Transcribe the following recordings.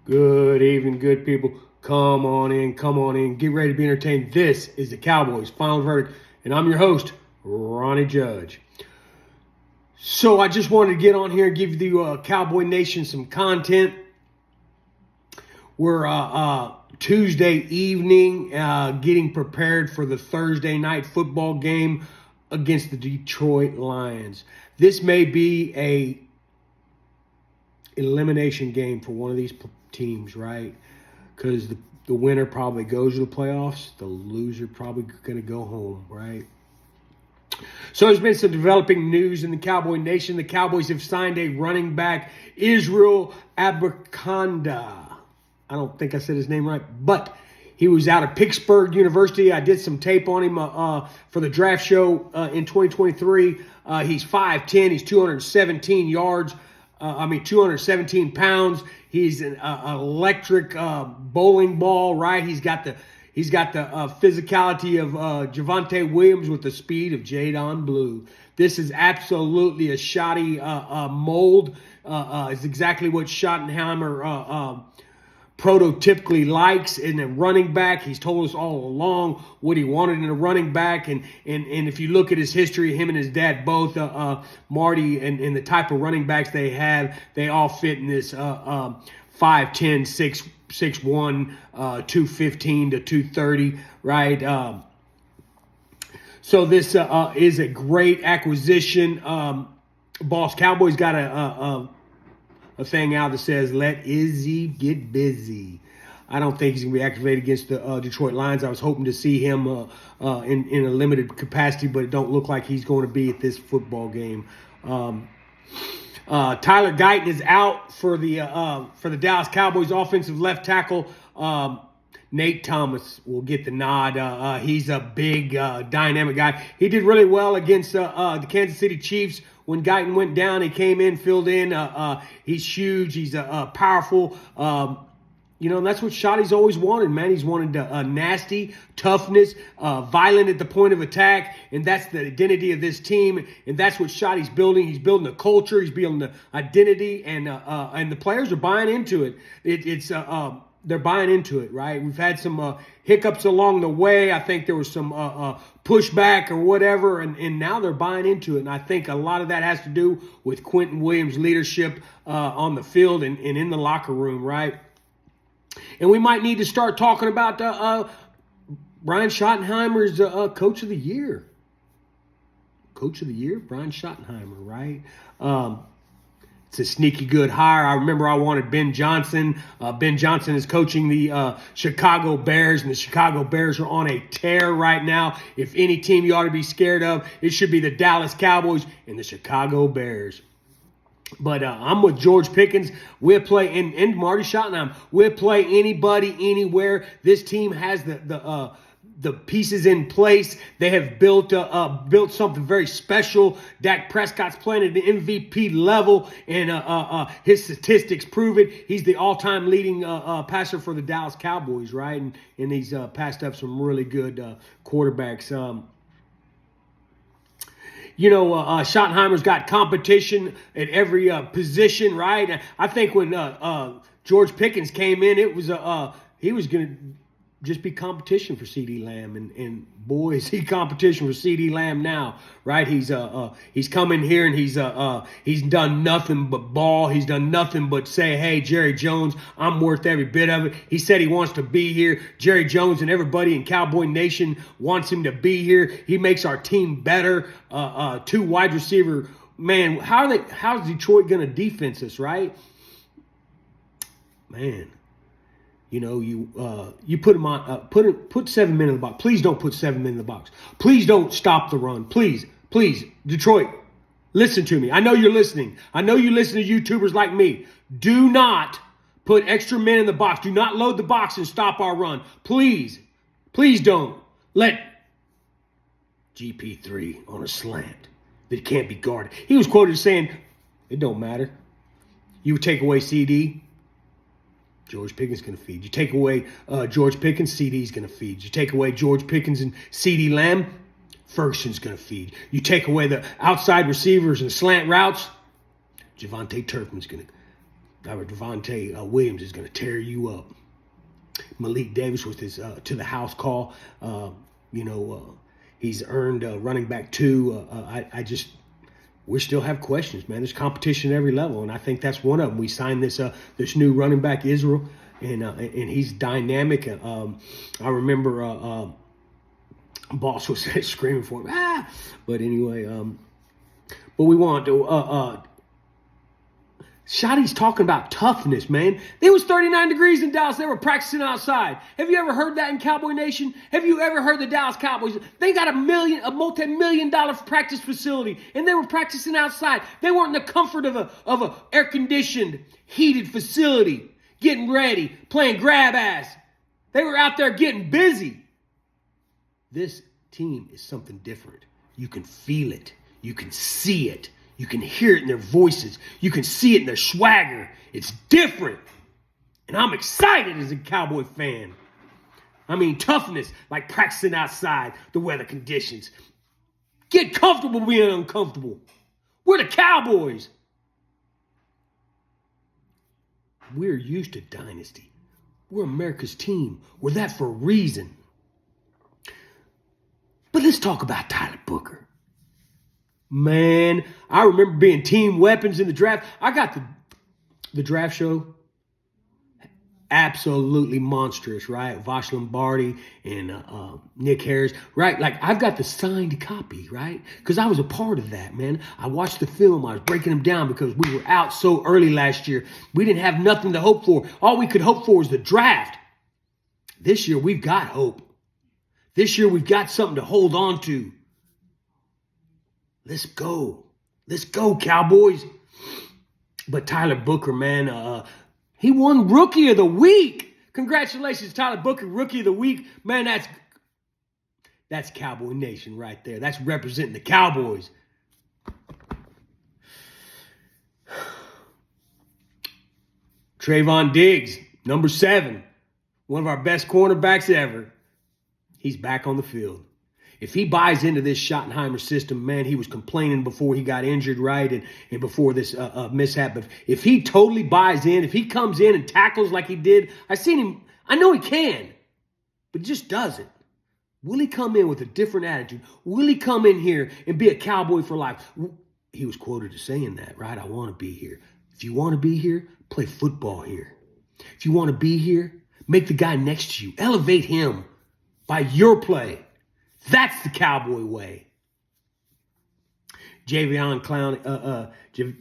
Good evening, good people. Come on in, come on in. Get ready to be entertained. This is the Cowboys Final Verdict, and I'm your host, Ronnie Judge. So I just wanted to get on here and give the Cowboy Nation some content. We're Tuesday evening getting prepared for the Thursday night football game against the Detroit Lions. This may be a elimination game for one of these teams, right? Because the winner probably goes to the playoffs. The loser probably going to go home, right? So there's been some developing news in the Cowboy Nation. The Cowboys have signed a running back, Israel Abrakanda. I don't think I said his name right, but he was out of Pittsburgh University. I did some tape on him for the draft show in 2023. He's 5'10". He's 217 yards. 217 pounds. He's an electric bowling ball, right? He's got the physicality of Javonte Williams with the speed of Jadon Blue. This is absolutely a shoddy mold. It's exactly what Schottenheimer prototypically likes in a running back. He's told us all along what he wanted in a running back, and if you look at his history, him and his dad both, Marty, and the type of running backs they have, they all fit in this 5'10", 6'1", 215 to 230, right? So this is a great acquisition. Boss Cowboys got a thing out that says, let Izzy get busy. I don't think he's going to be activated against the Detroit Lions. I was hoping to see him in a limited capacity, but it don't look like he's going to be at this football game. Tyler Guyton is out for the Dallas Cowboys. Offensive left tackle Nate Thomas will get the nod. He's a big, dynamic guy. He did really well against the Kansas City Chiefs. When Guyton went down, he came in, filled in. He's huge. He's powerful. And that's what Shotty's always wanted, man. He's wanted nasty, toughness, violent at the point of attack, and that's the identity of this team, and that's what Shotty's building. He's building a culture. He's building the identity, and the players are buying into it. They're buying into it, right? We've had some hiccups along the way. I think there was some pushback or whatever, and now they're buying into it. And I think a lot of that has to do with Quentin Williams' leadership on the field and in the locker room, right? And we might need to start talking about Brian Schottenheimer's Coach of the Year. Coach of the Year, Brian Schottenheimer, right? It's a sneaky good hire. I remember I wanted Ben Johnson. Ben Johnson is coaching the Chicago Bears, and the Chicago Bears are on a tear right now. If any team you ought to be scared of, it should be the Dallas Cowboys and the Chicago Bears. But I'm with George Pickens. We'll play, and Marty Schottenheimer. We'll play anybody, anywhere. This team has the pieces in place. They have built something very special. Dak Prescott's playing at the MVP level, and his statistics prove it. He's the all-time leading passer for the Dallas Cowboys, right? And he's passed up some really good quarterbacks. Schottenheimer's got competition at every position, right? I think when George Pickens came in, it was he was going to just be competition for CeeDee Lamb, and boy, is he competition for CeeDee Lamb now, right? He's come in here and he's done nothing but ball. He's done nothing but say, hey, Jerry Jones, I'm worth every bit of it. He said he wants to be here. Jerry Jones and everybody in Cowboy Nation wants him to be here. He makes our team better. Two wide receiver, man. How's Detroit going to defense us, right? Man. You put them on. Put 7 men in the box. Please don't put 7 men in the box. Please don't stop the run. Please, Detroit, listen to me. I know you're listening. I know you listen to YouTubers like me. Do not put extra men in the box. Do not load the box and stop our run. Please don't let GP3 on a slant that can't be guarded. He was quoted as saying, "It don't matter. You take away CD." George Pickens going to feed. You take away George Pickens, CD's going to feed. You take away George Pickens and CeeDee Lamb, Ferguson's going to feed. You take away the outside receivers and slant routes, Javonte Turpin's going to. Devontae Williams is going to tear you up. Malik Davis with his to the house call. He's earned running back 2. We still have questions, man. There's competition at every level, and I think that's one of them. We signed this new running back, Israel, and he's dynamic. I remember Boss was screaming for him, But anyway, but we want to. Shotty's talking about toughness, man. It was 39 degrees in Dallas. They were practicing outside. Have you ever heard that in Cowboy Nation? Have you ever heard the Dallas Cowboys? They got a multi-million-dollar practice facility, and they were practicing outside. They weren't in the comfort of a air-conditioned, heated facility, getting ready, playing grab ass. They were out there getting busy. This team is something different. You can feel it. You can see it. You can hear it in their voices. You can see it in their swagger. It's different. And I'm excited as a Cowboy fan. I mean, toughness, like practicing outside, the weather conditions. Get comfortable being uncomfortable. We're the Cowboys. We're used to dynasty. We're America's team. We're that for a reason. But let's talk about Tyler Booker. Man, I remember being team weapons in the draft. I got the draft show absolutely monstrous, right? Vosh Lombardi and Nick Harris, right? Like, I've got the signed copy, right? Because I was a part of that, man. I watched the film. I was breaking them down because we were out so early last year. We didn't have nothing to hope for. All we could hope for was the draft. This year, we've got hope. This year, we've got something to hold on to. Let's go. Let's go, Cowboys. But Tyler Booker, man, he won Rookie of the Week. Congratulations, Tyler Booker, Rookie of the Week. Man, that's Cowboy Nation right there. That's representing the Cowboys. Trayvon Diggs, number 7. One of our best cornerbacks ever. He's back on the field. If he buys into this Schottenheimer system, man, he was complaining before he got injured, right, and before this mishap. But if he totally buys in, if he comes in and tackles like he did, I've seen him. I know he can, but just doesn't. Will he come in with a different attitude? Will he come in here and be a Cowboy for life? He was quoted as saying that, right? I want to be here. If you want to be here, play football here. If you want to be here, make the guy next to you. Elevate him by your play. That's the Cowboy way. Davion Clowney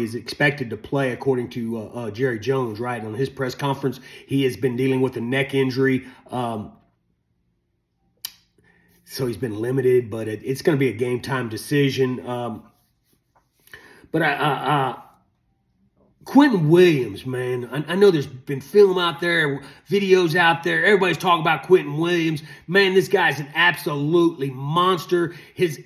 is expected to play, according to Jerry Jones, right? On his press conference, he has been dealing with a neck injury. So he's been limited, but it's going to be a game time decision. Quentin Williams, man, I know there's been film out there, videos out there. Everybody's talking about Quentin Williams. Man, this guy's an absolutely monster. His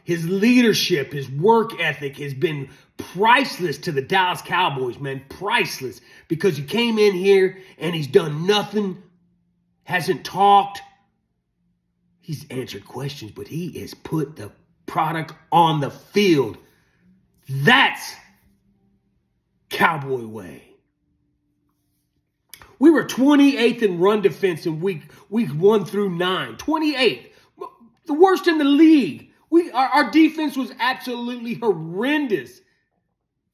leadership, his work ethic has been priceless to the Dallas Cowboys, man. Priceless. Because he came in here and he's done nothing, hasn't talked. He's answered questions, but he has put the product on the field. That's Cowboy way. We were 28th in run defense in week 1 through 9. 28th. The worst in the league. Our defense was absolutely horrendous.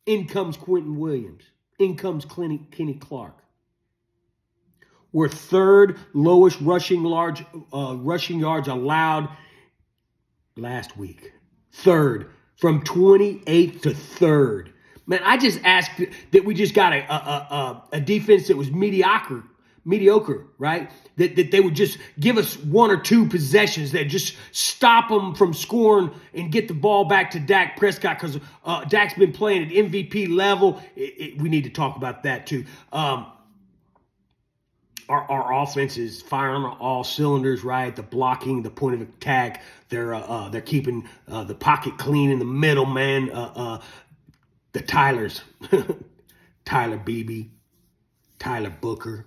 In comes Quentin Williams. In comes Kenny Clark. We're 3rd lowest rushing yards allowed last week. 3rd. From 28th to 3rd. Man, I just asked that we just got a defense that was mediocre, right? That they would just give us 1 or 2 possessions that just stop them from scoring and get the ball back to Dak Prescott, because Dak's been playing at MVP level. We need to talk about that too. Our offense is firing on all cylinders, right? The blocking, the point of attack, they're keeping the pocket clean in the middle, man. The Tylers, Tyler Beebe, Tyler Booker,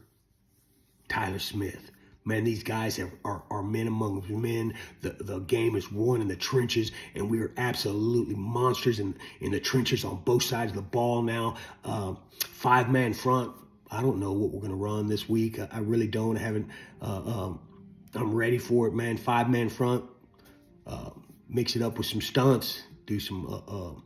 Tyler Smith. Man, these guys are men among men. The game is won in the trenches, and we are absolutely monsters in the trenches on both sides of the ball now. 5-man front. I don't know what we're going to run this week. I really don't. I haven't. I'm ready for it, man. 5-man front. Mix it up with some stunts. Do some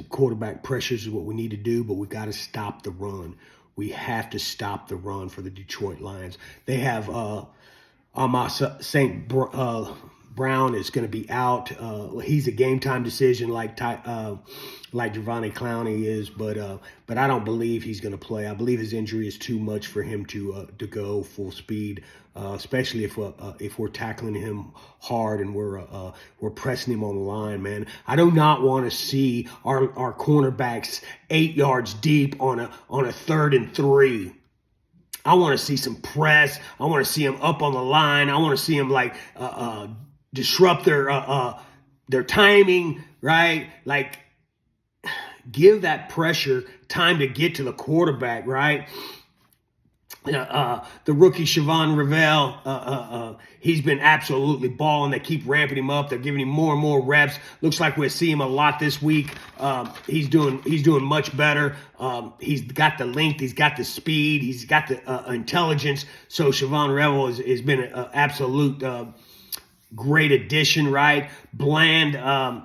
quarterback pressures is what we need to do, but we got to stop the run. We have to stop the run for the Detroit Lions. They have St. Brown is going to be out. He's a game time decision like Jadeveon Clowney is, but I don't believe he's going to play. I believe his injury is too much for him to go full speed, especially if we're tackling him hard and we're pressing him on the line, man. I do not want to see our cornerbacks 8 yards deep on a 3rd and 3. I want to see some press. I want to see him up on the line. I want to see him like disrupt their timing, right? Like, give that pressure time to get to the quarterback, right? The rookie Siobhan Revell, he's been absolutely balling. They keep ramping him up. They're giving him more and more reps. Looks like we'll see him a lot this week. He's doing much better. He's got the length. He's got the speed. He's got the intelligence. So Siobhan Revell has been an absolute great addition, right? Bland,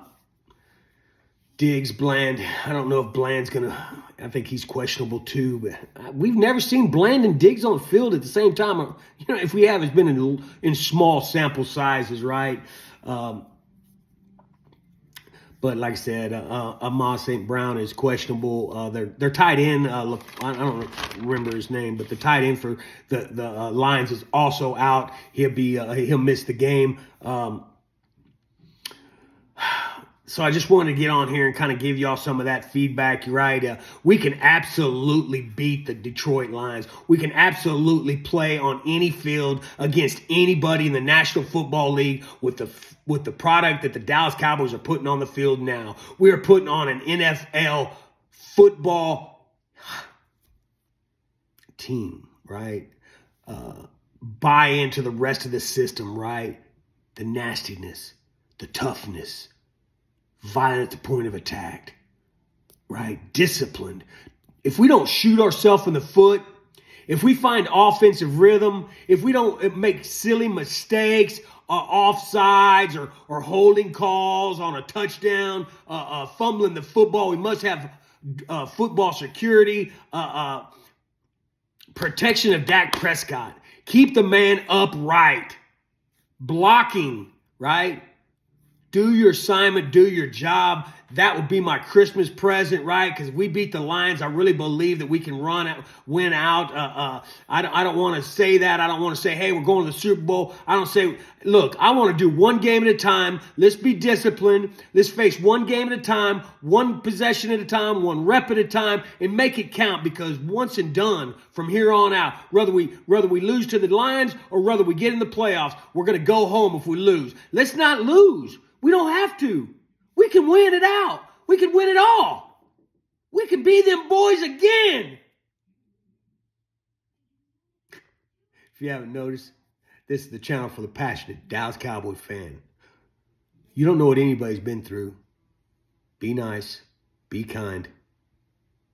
Diggs, Bland. I don't know if Bland's going to, I think he's questionable too, but we've never seen Bland and Diggs on the field at the same time. If we have, it's been in small sample sizes, right? But like I said, Amon St. Brown is questionable. They're tight end. I don't remember his name, but the tight end for the Lions is also out. He'll miss the game. So I just wanted to get on here and kind of give y'all some of that feedback. You're right. We can absolutely beat the Detroit Lions. We can absolutely play on any field against anybody in the National Football League with the product that the Dallas Cowboys are putting on the field now. We are putting on an NFL football team, right? Buy into the rest of the system, right? The nastiness, the toughness, violent at the point of attack, right? Disciplined. If we don't shoot ourselves in the foot, if we find offensive rhythm, if we don't make silly mistakes, offsides or holding calls on a touchdown, fumbling the football, we must have football security, protection of Dak Prescott. Keep the man upright. Blocking, right? Do your assignment, do your job. That would be my Christmas present, right? Because if we beat the Lions, I really believe that we can win out. I don't want to say that. I don't want to say, hey, we're going to the Super Bowl. I don't say, look, I want to do one game at a time. Let's be disciplined. Let's face one game at a time, one possession at a time, one rep at a time, and make it count. Because once and done from here on out, whether we lose to the Lions or whether we get in the playoffs, we're going to go home if we lose. Let's not lose. We don't have to. We can win it out. We can win it all. We can be them boys again. If you haven't noticed, this is the channel for the passionate Dallas Cowboy fan. You don't know what anybody's been through. Be nice. Be kind.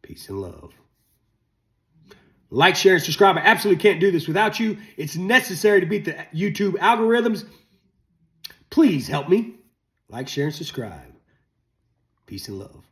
Peace and love. Like, share, and subscribe. I absolutely can't do this without you. It's necessary to beat the YouTube algorithms. Please help me. Like, share, and subscribe. Peace and love.